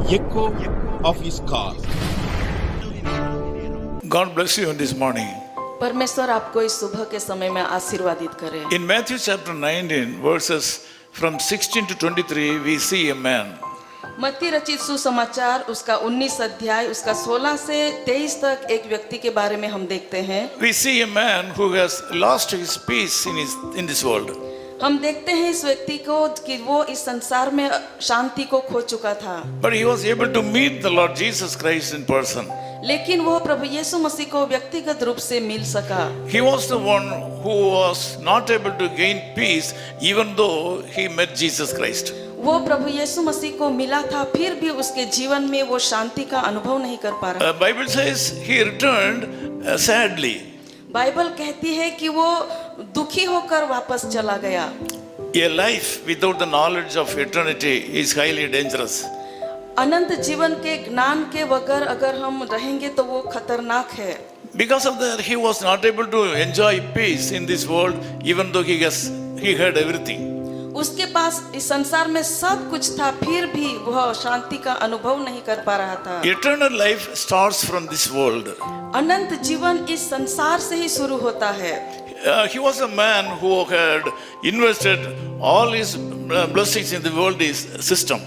echo of his call. God bless you on this morning. परमेश्वर आपको इस सुबह के समय में आशीर्वादित करे। In Matthew chapter 19, verses from 16 to 23, we see a man. मत्ती रचित सुसमाचार उसका 19 अध्याय उसका 16 से 23 तक एक व्यक्ति के बारे में हम देखते हैं। We see a man who has lost his peace in this world. हम देखते हैं इस व्यक्ति को कि वो इस संसार में शांति को खो चुका था, But he was able to meet the Lord Jesus Christ in person. लेकिन वो प्रभु यीशु मसीह को व्यक्तिगत रूप से मिल सका। He was the one who was not able to gain peace even though he met Jesus Christ. वो प्रभु यीशु मसीह को मिला था, फिर भी उसके जीवन में वो शांति का अनुभव नहीं कर पा रहा। Bible says he returned sadly. Bible कहती है कि वो दुखी होकर वापस चला गया। A life without the knowledge of eternity is highly dangerous. अनंत जीवन के ज्ञान के बगैर अगर हम रहेंगे तो वो खतरनाक है। Because of that, he was not able to enjoy peace in this world, even though he had everything. उसके पास इस संसार में सब कुछ था, फिर भी वह शांति का अनुभव नहीं कर पा रहा था। Eternal life starts from this world. अनंत जीवन इस संसार से ही शुरू होता है। He was a man who had invested all his blessings in the worldly system.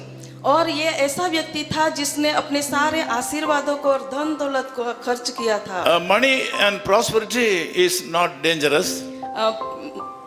और ये ऐसा व्यक्ति था जिसने अपने सारे आशीर्वादों को और धन दौलत को खर्च किया था। Money and prosperity is not dangerous.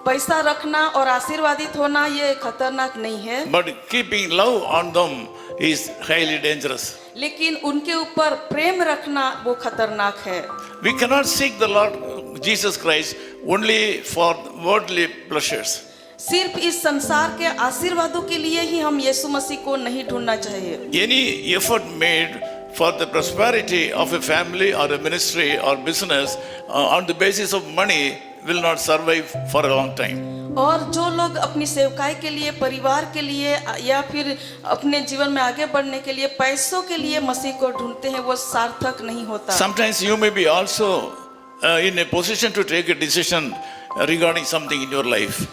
पैसा रखना और आशीर्वादित होना ये खतरनाक नहीं है, But keeping love on them is highly dangerous. लेकिन उनके ऊपर प्रेम रखना वो खतरनाक है। We cannot seek the Lord Jesus Christ only for worldly pleasures. सिर्फ इस संसार के आशीर्वादों के लिए ही हम यीशु मसीह को नहीं ढूंढना चाहिए। Any effort made for the prosperity of a family or a ministry or business on the basis of money will not survive for a long time. और जो लोग अपनी सेवकाई के लिए, परिवार के लिए या फिर अपने जीवन में आगे बढ़ने के लिए पैसों के लिए मसीह को ढूंढते हैं, वो सार्थक नहीं होता। Sometimes you may be also in a position to take a decision regarding something in your life.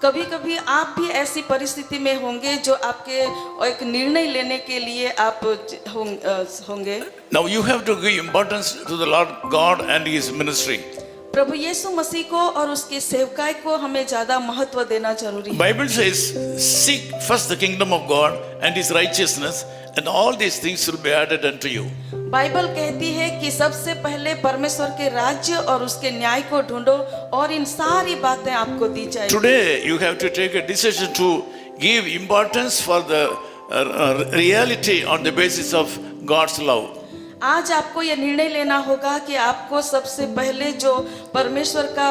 कभी-कभी आप भी ऐसी परिस्थिति में होंगे जो आपके एक निर्णय लेने के लिए आप होंगे। Now you have to give importance to the Lord God and His ministry. प्रभु यीशु मसीह को और उसके सेवकाई को हमें ज्यादा महत्व देना जरूरी है। Bible says, seek first the kingdom of God and His righteousness, and all these things will be added unto you. Bible कहती है कि सबसे पहले परमेश्वर के राज्य और उसके न्याय को ढूंढो और इन सारी बातें आपको दी जाएगी। Today you have to take a decision to give importance for the reality on the basis of God's love. आज आपको यह निर्णय लेना होगा कि आपको सबसे पहले जो परमेश्वर का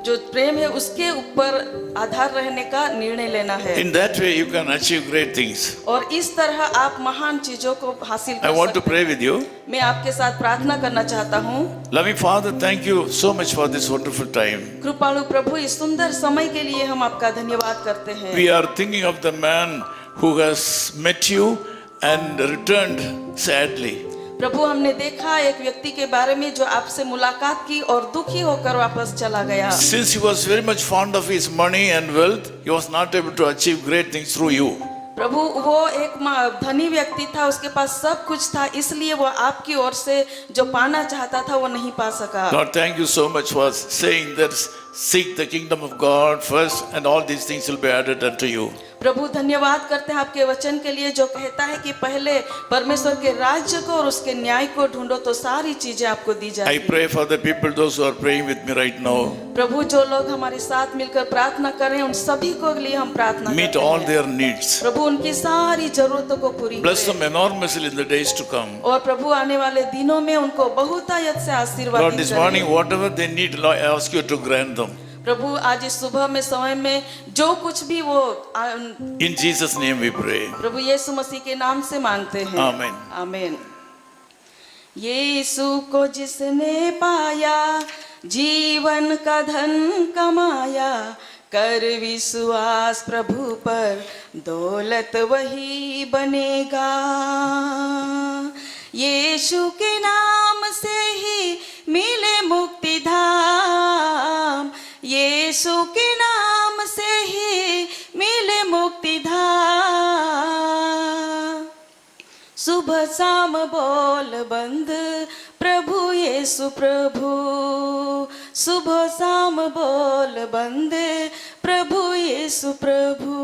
जो प्रेम है उसके ऊपर आधार रहने का निर्णय लेना है। In that way you can achieve great things. और इस तरह आप महान चीजों को हासिल कर I want to सकते pray with you. हैं। मैं आपके साथ प्रार्थना करना चाहता हूँ। Loving Father, thank you so much for this wonderful time. कृपालु प्रभु, इस सुंदर समय के लिए हम आपका धन्यवाद करते हैं। We are thinking of the man who has met you and returned sadly. प्रभु, हमने देखा एक व्यक्ति के बारे में जो आपसे मुलाकात की और दुखी होकर वापस चला गया। Since he was very much fond of his money and wealth, he was not able to achieve great things through you. प्रभु, वो एक धनी व्यक्ति था, उसके पास सब कुछ था, इसलिए वो आपकी ओर से जो पाना चाहता था वो नहीं पा सका। God, thank you so much for saying that seek the kingdom of God first and all these things will be added unto you. प्रभु, धन्यवाद करते हैं आपके वचन के लिए जो कहता है कि पहले परमेश्वर के राज्य को और उसके न्याय को ढूंढो तो सारी चीजें आपको दी I जाएगी। pray for the people, those who are praying with me right now. प्रभु, जो लोग हमारे साथ मिलकर प्रार्थना कर रहे हैं उन सभी को लिए हम प्रार्थना Meet करते all हैं। their needs. प्रभु, उनकी सारी जरूरतों को पूरी Bless करें। them enormously in the days to come. और प्रभु, आने वाले दिनों में उनको बहुतायत से आशीर्वाद Lord, this morning, whatever they need, Lord, I ask you to grant them. प्रभु, आज इस सुबह में समय में जो कुछ भी वो In Jesus' name we pray. प्रभु यीशु मसीह के नाम से मांगते हैं। Amen. आमीन। यीशु को जिसने पाया, जीवन का धन कमाया, कर विश्वास प्रभु पर, दौलत वही बनेगा। यीशु के नाम से ही मिले मुक्ति धाम, यीशु के नाम से ही मिले मुक्ति धाम। सुबह शाम बोल बंद प्रभु यीशु प्रभु, सुबह शाम बोल बंद प्रभु यीशु प्रभु।